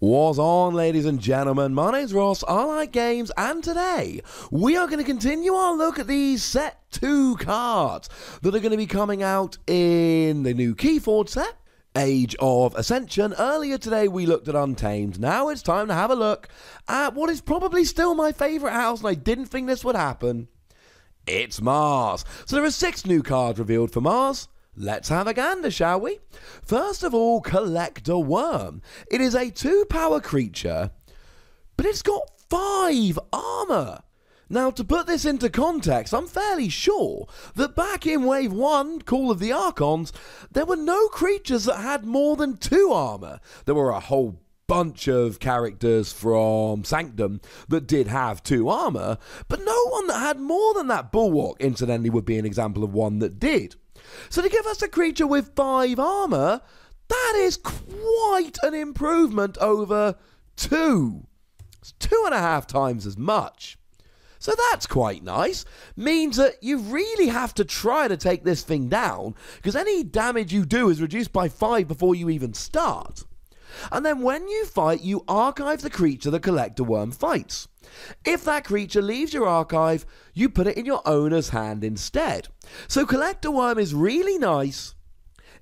What's on, ladies and gentlemen? My name's Ross, I like games, and today we are going to continue our look at these set 2 cards that are going to be coming out in the new Keyforge set, Age of Ascension. Earlier today we looked at Untamed. Now it's time to have a look at what is probably still my favourite house, and I didn't think this would happen. It's Mars. So there are 6 new cards revealed for Mars. Let's have a gander, shall we? First of all, Collector Worm. It is a 2-power creature, but it's got 5 armor. Now, to put this into context, I'm fairly sure that back in Wave 1, Call of the Archons, there were no creatures that had more than 2 armor. There were a whole bunch of characters from Sanctum that did have 2 armor, but no one that had more than that. Bulwark, incidentally, would be an example of one that did. So to give us a creature with 5 armor, that is quite an improvement over 2. It's 2.5 times as much. So that's quite nice. Means that you really have to try to take this thing down, because any damage you do is reduced by 5 before you even start. And then when you fight, you archive the creature the Collector Worm fights. If that creature leaves your archive, you put it in your owner's hand instead. So Collector Worm is really nice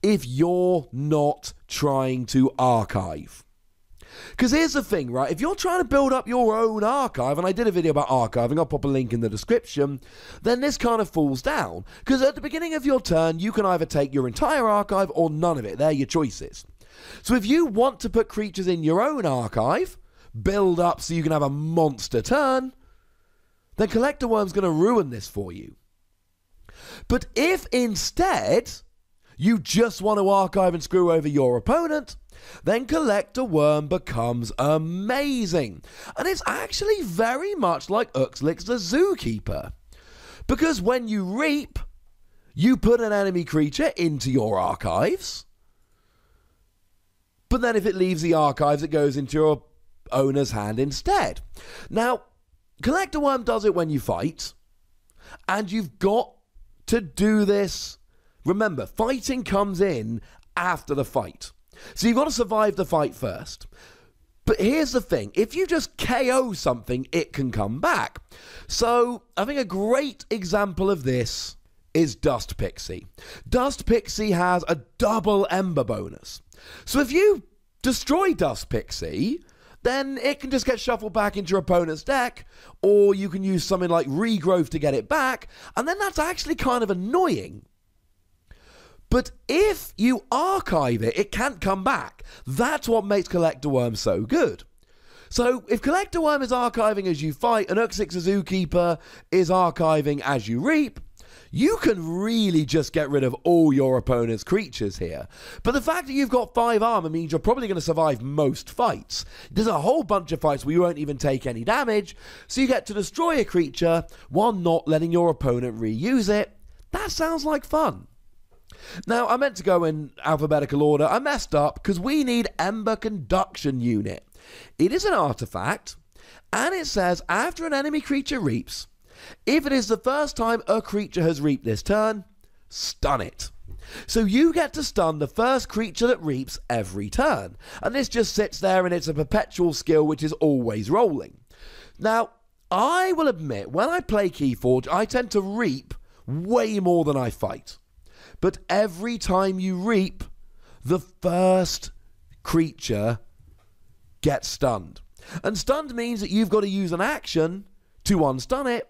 if you're not trying to archive. Because here's the thing, right? If you're trying to build up your own archive, and I did a video about archiving, I'll pop a link in the description, then this kind of falls down. Because at the beginning of your turn, you can either take your entire archive or none of it. They're your choices. So if you want to put creatures in your own archive, build up so you can have a monster turn, then Collector Worm's going to ruin this for you. But if instead you just want to archive and screw over your opponent, then Collector Worm becomes amazing. And it's actually very much like Uxlix the Zookeeper. Because when you reap, you put an enemy creature into your archives, but then if it leaves the archives, it goes into your owner's hand instead. Now, Collector Worm does it when you fight, and you've got to do this. Remember, fighting comes in after the fight. So you've got to survive the fight first. But here's the thing, if you just KO something, it can come back. So I think a great example of this is Dust Pixie. Dust Pixie has a double Ember bonus. So if you destroy Dust Pixie, then it can just get shuffled back into your opponent's deck, or you can use something like Regrowth to get it back, and then that's actually kind of annoying. But if you archive it, it can't come back. That's what makes Collector Worm so good. So if Collector Worm is archiving as you fight, and Uxlix the Zookeeper is archiving as you reap, you can really just get rid of all your opponent's creatures here. But the fact that you've got 5 armor means you're probably going to survive most fights. There's a whole bunch of fights where you won't even take any damage, so you get to destroy a creature while not letting your opponent reuse it. That sounds like fun. Now, I meant to go in alphabetical order. I messed up because we need Ember Conduction unit. It is an artifact, and it says after an enemy creature reaps, if it is the first time a creature has reaped this turn, stun it. So you get to stun the first creature that reaps every turn. And this just sits there, and it's a perpetual skill which is always rolling. Now, I will admit, when I play Keyforge, I tend to reap way more than I fight. But every time you reap, the first creature gets stunned. And stunned means that you've got to use an action to unstun it.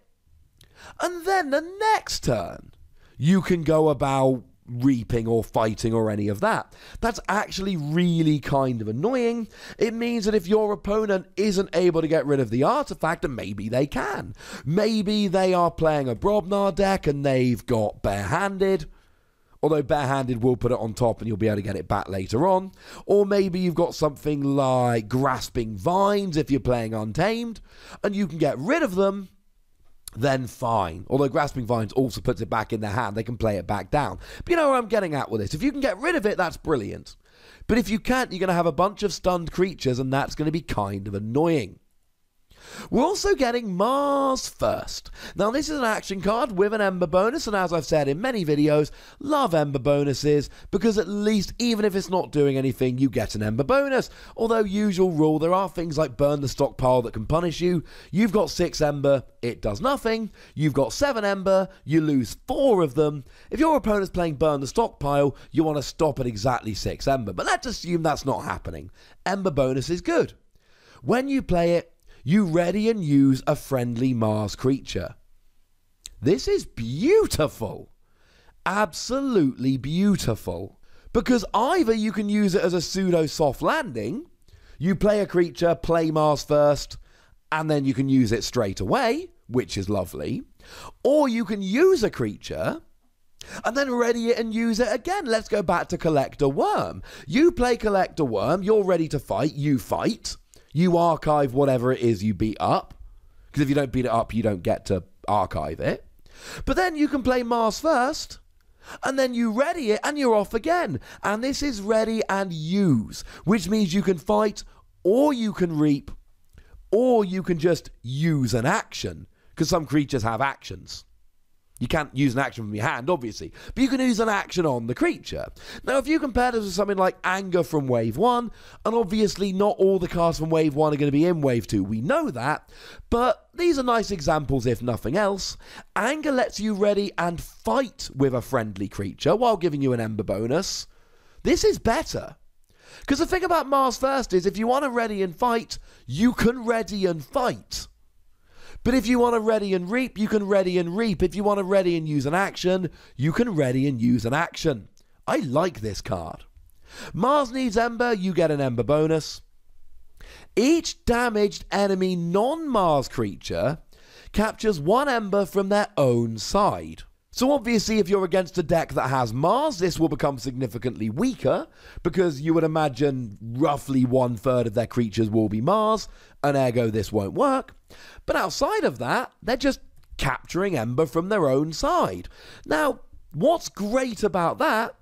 And then the next turn, you can go about reaping or fighting or any of that. That's actually really kind of annoying. It means that if your opponent isn't able to get rid of the artifact, and maybe they can. Maybe they are playing a Brobnar deck and they've got Barehanded. Although Barehanded will put it on top and you'll be able to get it back later on. Or maybe you've got something like Grasping Vines if you're playing Untamed, and you can get rid of them, then fine. Although Grasping Vines also puts it back in their hand, they can play it back down. But you know where I'm getting at with this. If you can get rid of it, that's brilliant. But if you can't, you're going to have a bunch of stunned creatures, and that's going to be kind of annoying. We're also getting Mars First. Now, this is an action card with an Ember bonus, and as I've said in many videos, love Ember bonuses, because at least, even if it's not doing anything, you get an Ember bonus. Although, usual rule, there are things like burn the stockpile that can punish you. You've got 6 Ember, it does nothing. You've got 7 Ember, you lose 4 of them. If your opponent's playing burn the stockpile, you want to stop at exactly 6 Ember, but let's assume that's not happening. Ember bonus is good. When you play it, you ready and use a friendly Mars creature. This is beautiful. Absolutely beautiful. Because either you can use it as a pseudo soft landing, you play a creature, play Mars first, and then you can use it straight away, which is lovely. Or you can use a creature and then ready it and use it again. Let's go back to Collector Worm. You play Collector Worm, you're ready to fight, you fight. You archive whatever it is you beat up, because if you don't beat it up, you don't get to archive it. But then you can play Mars First, and then you ready it, and you're off again. And this is ready and use, which means you can fight, or you can reap, or you can just use an action, because some creatures have actions. You can't use an action from your hand, obviously, but you can use an action on the creature. Now, if you compare this with something like Anger from Wave 1, and obviously not all the cards from Wave 1 are going to be in Wave 2, we know that, but these are nice examples if nothing else. Anger lets you ready and fight with a friendly creature while giving you an Ember bonus. This is better. Because the thing about Mars First is, if you want to ready and fight, you can ready and fight. But if you want to ready and reap, you can ready and reap. If you want to ready and use an action, you can ready and use an action. I like this card. Mars needs Ember, you get an Ember bonus. Each damaged enemy non-Mars creature captures 1 Ember from their own side. So obviously, if you're against a deck that has Mars, this will become significantly weaker, because you would imagine roughly 1/3 of their creatures will be Mars, and ergo this won't work. But outside of that, they're just capturing Ember from their own side. Now, what's great about that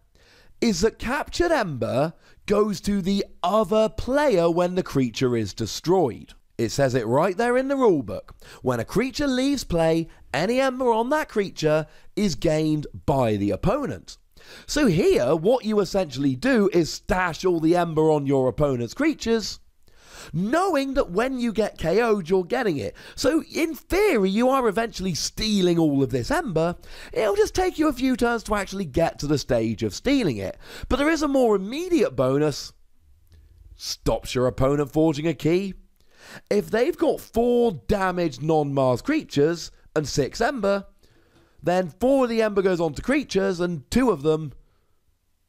is that captured Ember goes to the other player when the creature is destroyed. It says it right there in the rulebook. When a creature leaves play, any Ember on that creature is gained by the opponent. So here, what you essentially do is stash all the Ember on your opponent's creatures, knowing that when you get KO'd, you're getting it. So in theory, you are eventually stealing all of this Ember. It'll just take you a few turns to actually get to the stage of stealing it. But there is a more immediate bonus. Stops your opponent forging a key. If they've got 4 damaged non-Mars creatures and 6 Ember, then 4 of the Ember goes on to creatures and 2 of them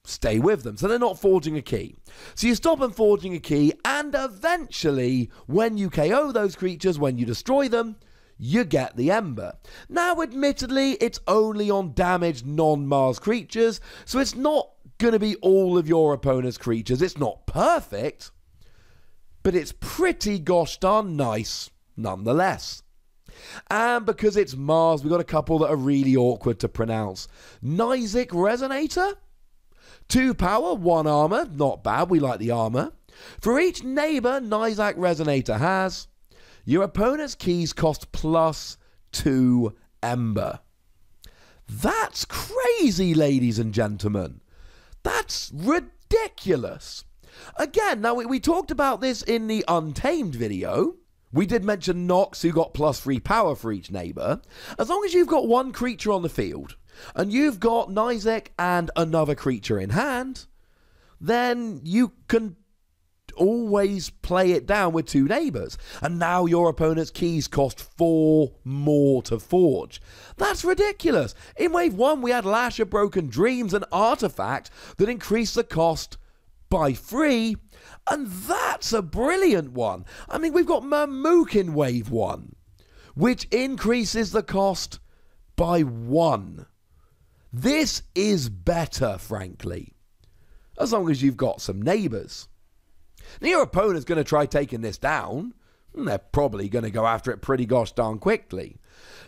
stay with them. So they're not forging a key. So you stop them forging a key, and eventually, when you KO those creatures, when you destroy them, you get the Ember. Now, admittedly, it's only on damaged non-Mars creatures, so it's not going to be all of your opponent's creatures. It's not perfect, but it's pretty gosh darn nice nonetheless. And because it's Mars, we've got a couple that are really awkward to pronounce. Nozick Resonator? 2 power, 1 armor. Not bad, we like the armor. For each neighbor Nozick Resonator has, your opponent's keys cost +2 Ember. That's crazy, ladies and gentlemen. That's ridiculous. Again, now we talked about this in the Untamed video. We did mention Nox, who got +3 power for each neighbor. As long as you've got 1 creature on the field, and you've got Nozick and another creature in hand, then you can always play it down with 2 neighbors. And now your opponent's keys cost 4 more to forge. That's ridiculous. In Wave 1, we had Lash of Broken Dreams, an artifact that increased the cost by 3, and that's a brilliant one. I mean, we've got Mamook in Wave 1, which increases the cost by 1. This is better, frankly, as long as you've got some neighbours. Now, your opponent's going to try taking this down, and they're probably going to go after it pretty gosh darn quickly.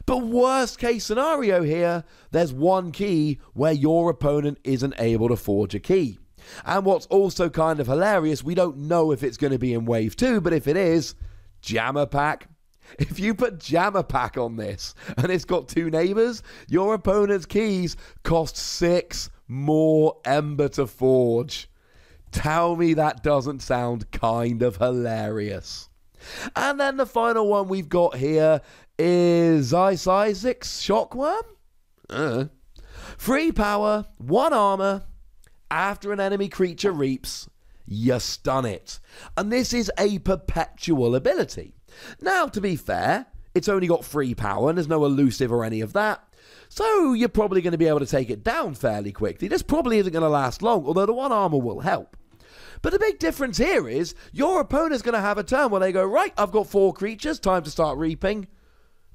But worst case scenario here, there's 1 key where your opponent isn't able to forge a key. And what's also kind of hilarious, we don't know if it's going to be in Wave 2, but if it is, Jammer Pack. If you put Jammer Pack on this and it's got 2 neighbors, your opponent's keys cost 6 more Ember to forge. Tell me that doesn't sound kind of hilarious. And then the final one we've got here is Isaac's Shockworm? 3 power, 1 armor. After an enemy creature reaps, you stun it. And this is a perpetual ability. Now, to be fair, it's only got 3 power and there's no elusive or any of that. So you're probably going to be able to take it down fairly quickly. This probably isn't going to last long, although the 1 armor will help. But the big difference here is your opponent's going to have a turn where they go, right, I've got 4 creatures, time to start reaping.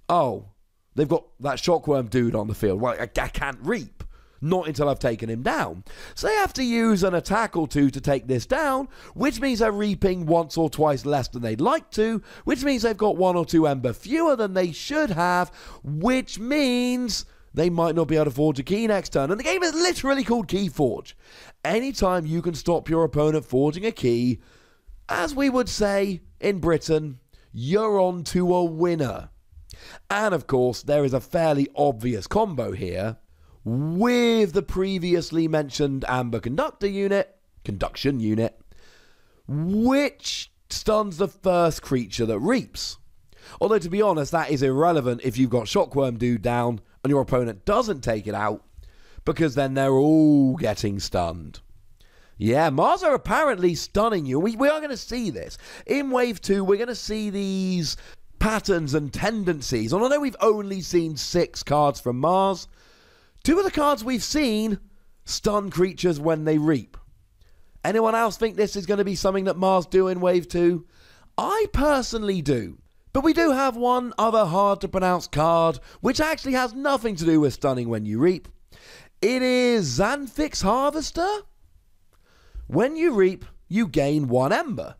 Oh, they've got that Shockworm dude on the field. Well, I can't reap. Not until I've taken him down. So they have to use an attack or 2 to take this down, which means they're reaping once or twice less than they'd like to, which means they've got 1 or 2 Ember fewer than they should have, which means they might not be able to forge a key next turn. And the game is literally called Keyforge. Anytime you can stop your opponent forging a key, as we would say in Britain, you're on to a winner. And of course, there is a fairly obvious combo here with the previously mentioned Ember Conduction unit, which stuns the first creature that reaps. Although, to be honest, that is irrelevant if you've got Shockworm dude down and your opponent doesn't take it out, because then they're all getting stunned. Yeah, Mars are apparently stunning you. We are going to see this. In Wave 2, we're going to see these patterns and tendencies. And although we've only seen 6 cards from Mars, 2 of the cards we've seen stun creatures when they reap. Anyone else think this is going to be something that Mars do in Wave 2? I personally do. But we do have one other hard to pronounce card, which actually has nothing to do with stunning when you reap. It is Xanthix Harvester. When you reap, you gain 1 Ember.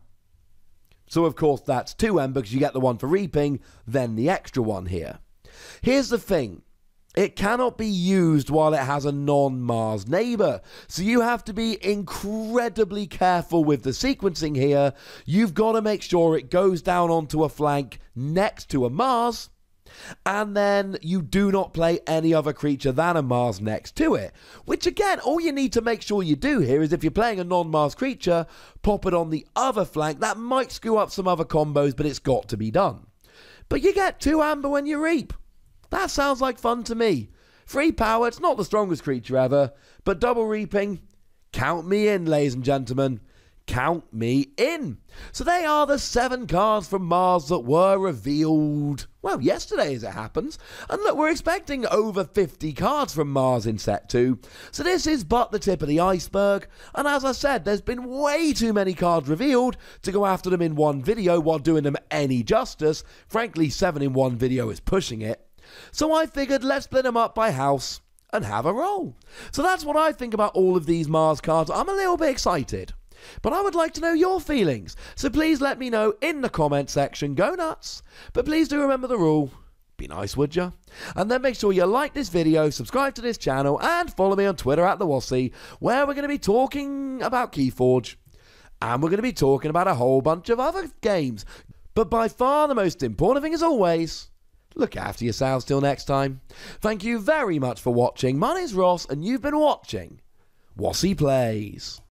So of course that's 2 Ember because you get the 1 for reaping, then the extra 1 here. Here's the thing. It cannot be used while it has a non-Mars neighbor. So you have to be incredibly careful with the sequencing here. You've got to make sure it goes down onto a flank next to a Mars, and then you do not play any other creature than a Mars next to it. Which again, all you need to make sure you do here is if you're playing a non-Mars creature, pop it on the other flank. That might screw up some other combos, but it's got to be done. But you get 2 Amber when you reap. That sounds like fun to me. 3 power, it's not the strongest creature ever, but double reaping, count me in, ladies and gentlemen. Count me in. So they are the 7 cards from Mars that were revealed, well, yesterday as it happens. And look, we're expecting over 50 cards from Mars in set 2. So this is but the tip of the iceberg. And as I said, there's been way too many cards revealed to go after them in one video while doing them any justice. Frankly, 7 in 1 video is pushing it. So I figured let's split them up by house and have a roll. So that's what I think about all of these Mars cards. I'm a little bit excited, but I would like to know your feelings. So please let me know in the comment section. Go nuts. But please do remember the rule. Be nice, would ya? And then make sure you like this video, subscribe to this channel, and follow me on Twitter at the Wossy, where we're going to be talking about Keyforge. And we're going to be talking about a whole bunch of other games. But by far the most important thing, as always, look after yourselves till next time. Thank you very much for watching. My name's Ross, and you've been watching Wossy Plays.